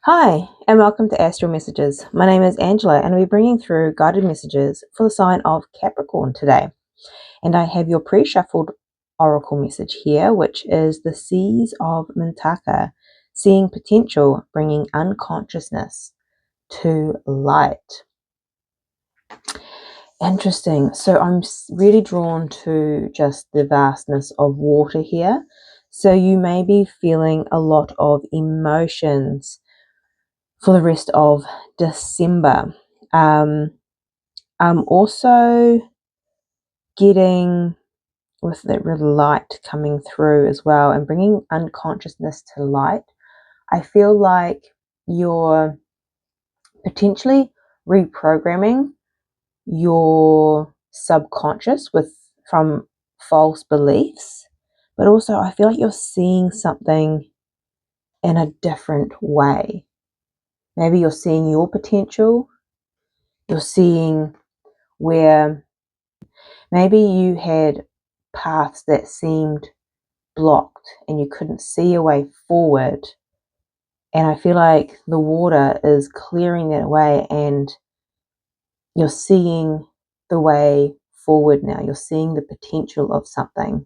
Hi, and welcome to Astral Messages. My name is Angela, and we're bringing through guided messages for the sign of Capricorn today. And I have your pre-shuffled oracle message here, which is the Seas of Mintaka, seeing potential, bringing unconsciousness to light. Interesting. So I'm really drawn to just the vastness of water here. So you may be feeling a lot of emotions for the rest of December. I'm also getting with the red light coming through as well and bringing unconsciousness to light. I feel like you're potentially reprogramming your subconscious from false beliefs, but also I feel like you're seeing something in a different way. Maybe you're seeing your potential, you're seeing where maybe you had paths that seemed blocked and you couldn't see a way forward. And I feel like the water is clearing that away and you're seeing the way forward now. You're seeing the potential of something.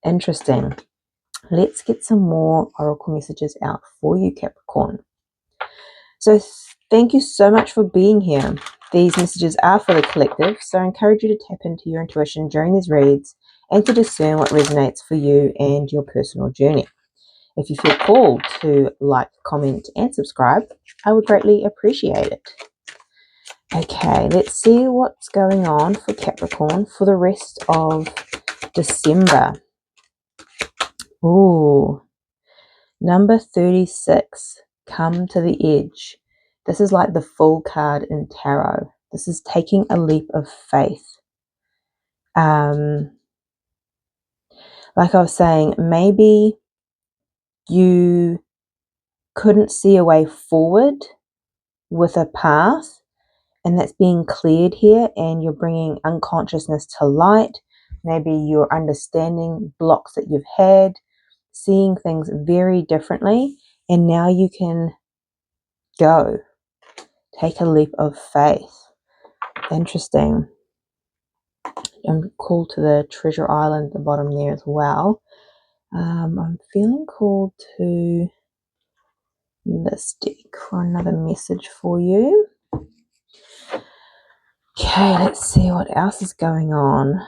Interesting. Let's get some more oracle messages out for you, Capricorn. So thank you so much for being here. These messages are for the collective, so I encourage you to tap into your intuition during these reads and to discern what resonates for you and your personal journey. If you feel called to like, comment, and subscribe, I would greatly appreciate it. Okay, let's see what's going on for Capricorn for the rest of December. Ooh, number 36, come to the edge. This is like the full card in tarot. This is taking a leap of faith. Like I was saying, maybe you couldn't see a way forward with a path, and that's being cleared here, and you're bringing unconsciousness to light. Maybe you're understanding blocks that you've had, seeing things very differently, and now you can go. Take a leap of faith. Interesting. I'm called to the Treasure Island at the bottom there as well. I'm feeling called to this deck for another message for you. Okay, let's see what else is going on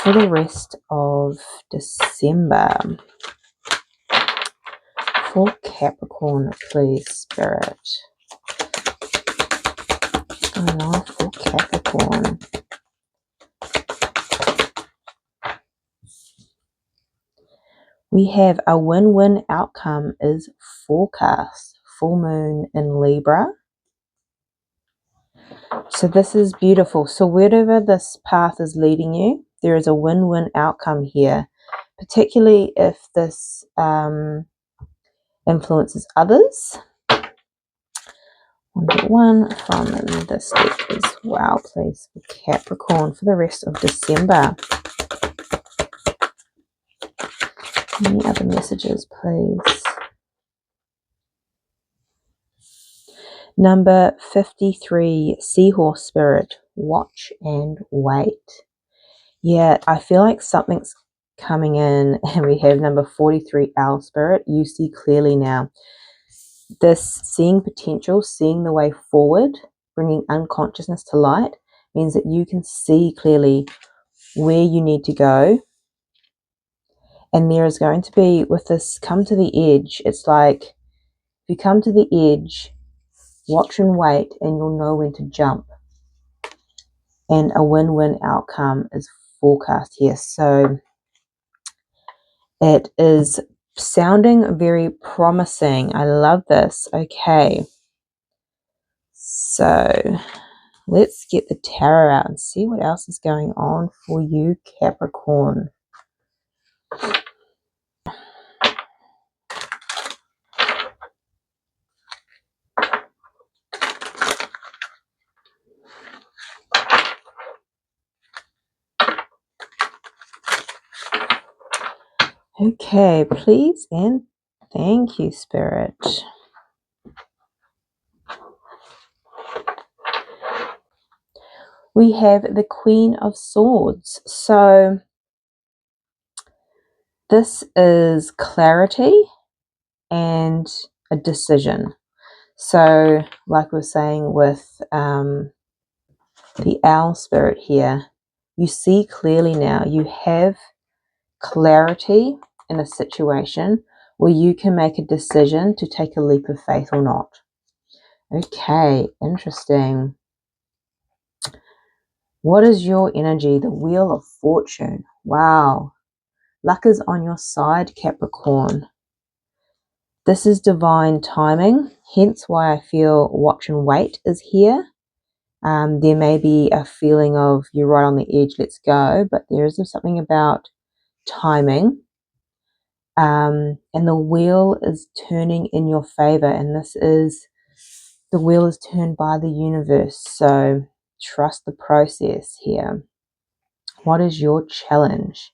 for the rest of December. For Capricorn, please, Spirit. What's going on for Capricorn? We have a win-win outcome is forecast. Full moon in Libra. So this is beautiful. So wherever this path is leading you, there is a win-win outcome here, particularly if this influences others. We'll get one from this deck as well, please, for Capricorn for the rest of December. Any other messages, please? Number 53, Seahorse Spirit, watch and wait. Yeah, I feel like something's coming in, and we have number 43, Owl Spirit. You see clearly now. This seeing potential, seeing the way forward, bringing unconsciousness to light, means that you can see clearly where you need to go. And there is going to be, with this come to the edge, it's like if you come to the edge, watch and wait, and you'll know when to jump. And a win-win outcome is forecast here. So it is sounding very promising. I love this. Okay. So let's get the tarot out and see what else is going on for you, Capricorn. Okay, please and Thank you, Spirit. We have the Queen of Swords. So this is clarity and a decision. So like we were saying with the owl spirit here, you see clearly now. You have clarity in a situation where you can make a decision to take a leap of faith or not. Okay, interesting. What is your energy? The Wheel of Fortune. Wow. Luck is on your side, Capricorn. This is divine timing, hence why I feel watch and wait is here. There may be a feeling of you're right on the edge, let's go, but there is something about timing. And the wheel is turning in your favor, and the wheel is turned by the universe, so trust the process here. What is your challenge?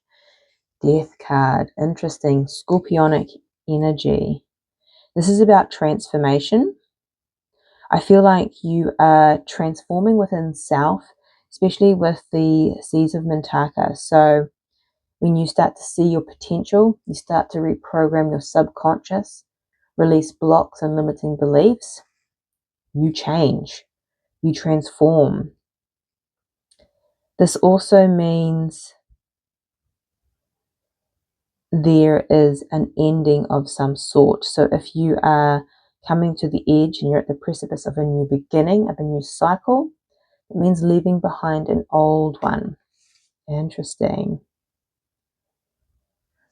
Death card. Interesting. Scorpionic energy. This is about transformation. I feel like you are transforming within self, especially with the Seas of Mintaka. So when you start to see your potential, you start to reprogram your subconscious, release blocks and limiting beliefs, you change, you transform. This also means there is an ending of some sort. So if you are coming to the edge and you're at the precipice of a new beginning, of a new cycle, it means leaving behind an old one. Interesting.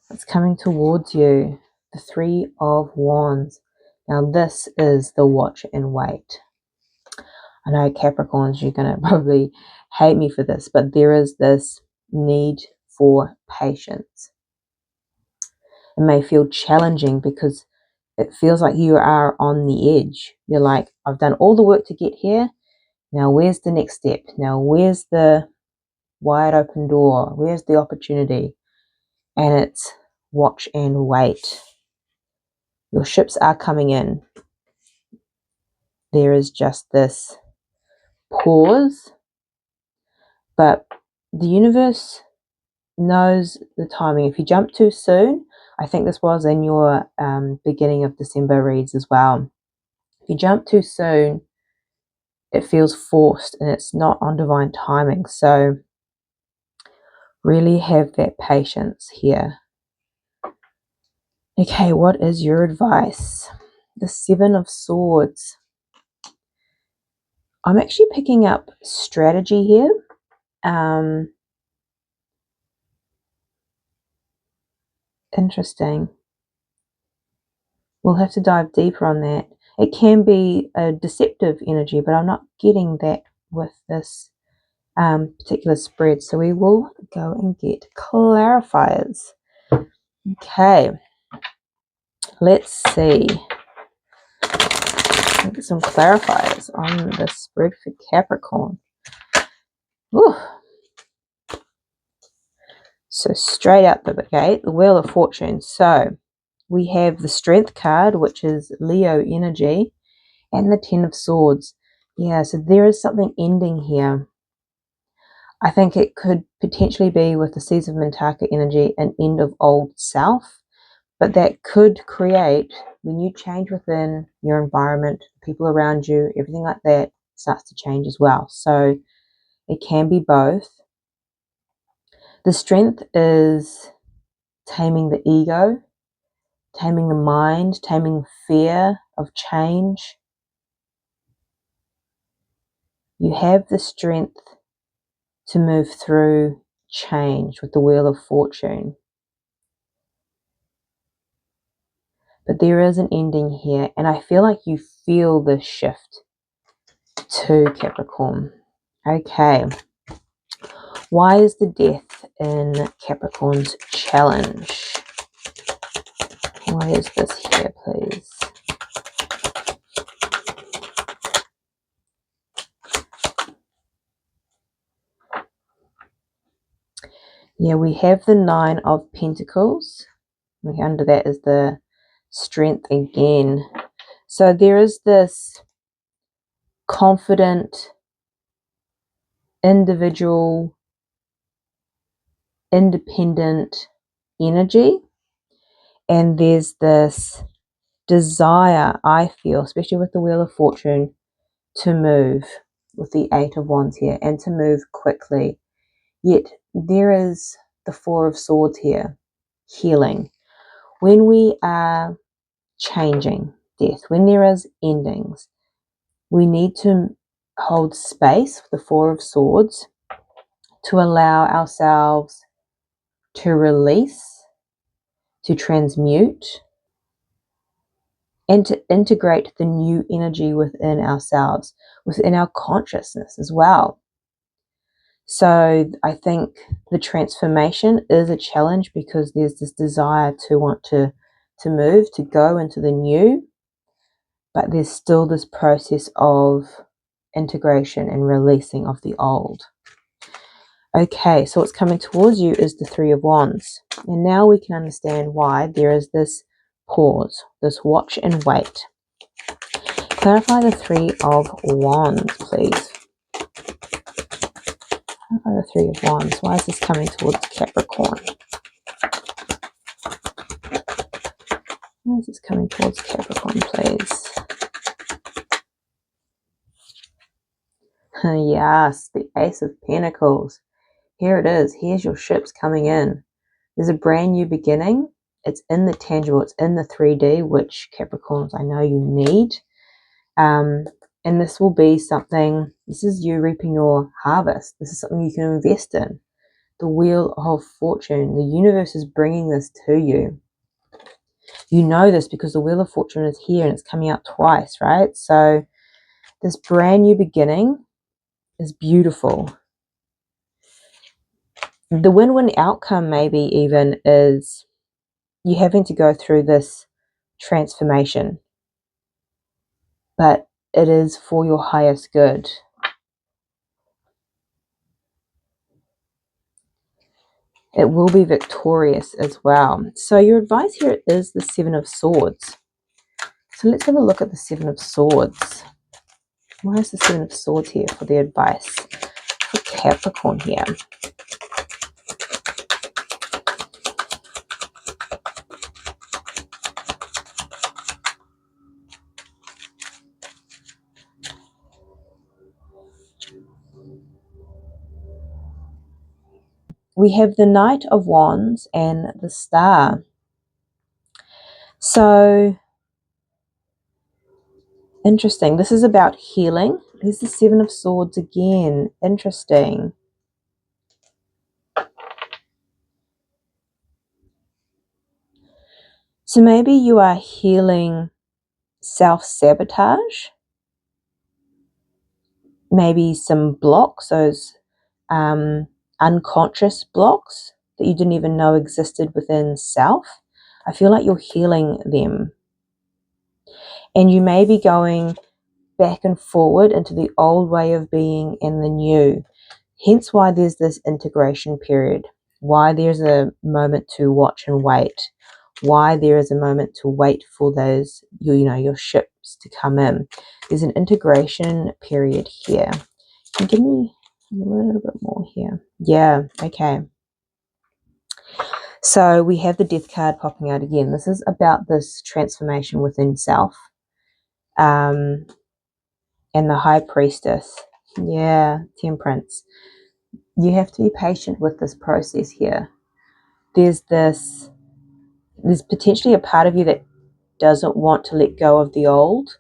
It's coming towards you. The Three of Wands. Now this is the watch and wait. I know Capricorns, you're going to probably hate me for this, but there is this need for patience. It may feel challenging because it feels like you are on the edge. You're like, I've done all the work to get here. Now where's the next step? Now where's the wide open door? Where's the opportunity? And it's watch and wait. Your ships are coming in. There is just this pause, but the universe knows the timing. If you jump too soon, I think this was in your beginning of December reads as well. If you jump too soon, it feels forced and it's not on divine timing. So really have that patience here. Okay, what is your advice? The Seven of Swords. I'm actually picking up strategy here. Interesting. We'll have to dive deeper on that. It can be a deceptive energy, but I'm not getting that with this particular spread. So we will go and get clarifiers. Okay. Let's see. I'll get some clarifiers on the spread for Capricorn. Ooh. So straight out the gate, the Wheel of Fortune. So we have the Strength card, which is Leo energy, and the Ten of Swords. Yeah, so there is something ending here. I think it could potentially be with the Seas of Mintaka energy an end of old self, but that could create, when you change within your environment, people around you, everything like that starts to change as well. So it can be both. The Strength is taming the ego, taming the mind, taming fear of change. You have the strength to move through change with the Wheel of Fortune. But there is an ending here, and I feel like you feel this shift too, Capricorn. Okay. Why is the Death in Capricorn's challenge? Why is this here, please? Yeah, we have the Nine of Pentacles. Under that is the strength again. So there is this confident, individual, independent energy. And there's this desire, I feel, especially with the Wheel of Fortune, to move with the Eight of Wands here and to move quickly. Yet there is the Four of Swords here, healing. When we are changing, death, when there is endings, we need to hold space for the Four of Swords to allow ourselves to release, to transmute, and to integrate the new energy within ourselves, within our consciousness as well. So I think the transformation is a challenge because there's this desire to want to move, to go into the new, but there's still this process of integration and releasing of the old. Okay, so what's coming towards you is the Three of Wands. And now we can understand why there is this pause, this watch and wait. Clarify the Three of Wands, please. Clarify the Three of Wands. Why is this coming towards Capricorn? Why is this coming towards Capricorn, please? Yes, the Ace of Pentacles. Here it is. Here's your ships coming in. There's a brand new beginning. It's in the tangible. It's in the 3D, which Capricorns, I know you need. And this will be something, this is you reaping your harvest. This is something you can invest in. The Wheel of Fortune. The universe is bringing this to you. You know this because the Wheel of Fortune is here and it's coming out twice, right? So this brand new beginning is beautiful. The win-win outcome maybe even is you having to go through this transformation, but it is for your highest good. It will be victorious as well. So your advice here is the Seven of Swords. So let's have a look at the Seven of Swords. Why is the Seven of Swords here for the advice for Capricorn here? We have the Knight of Wands and the Star. So interesting. This is about healing. There's the Seven of Swords again. Interesting. So maybe you are healing self-sabotage. Maybe some blocks, those unconscious blocks that you didn't even know existed within self. I feel like you're healing them. And you may be going back and forward into the old way of being and the new. Hence why there's this integration period, why there's a moment to watch and wait, why there is a moment to wait for those, your ships to come in. There's an integration period here. Can you give me a little bit more here? Yeah, okay. So we have the Death card popping out again. This is about this transformation within self. And the High Priestess. Yeah, Temperance. You have to be patient with this process here. There's potentially a part of you that doesn't want to let go of the old.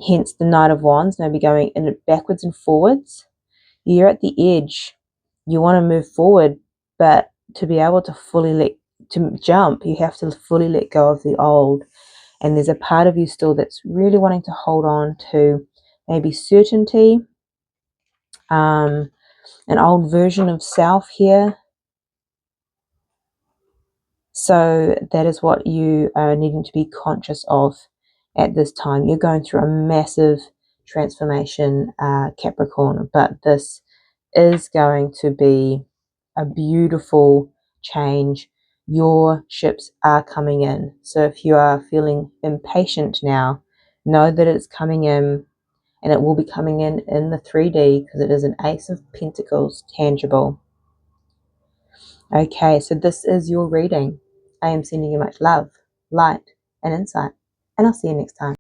Hence the Knight of Wands, maybe going in backwards and forwards. You're at the edge. You want to move forward, but to be able to jump, you have to fully let go of the old. And there's a part of you still that's really wanting to hold on to maybe certainty, an old version of self here. So that is what you are needing to be conscious of at this time. You're going through a massive transformation, Capricorn, but this is going to be a beautiful change. your ships are coming in. So if you are feeling impatient now, know that it's coming in, and it will be coming in the 3D, because it is an Ace of Pentacles, tangible. Okay, so this is your reading. I am sending you much love, light, and insight, and I'll see you next time.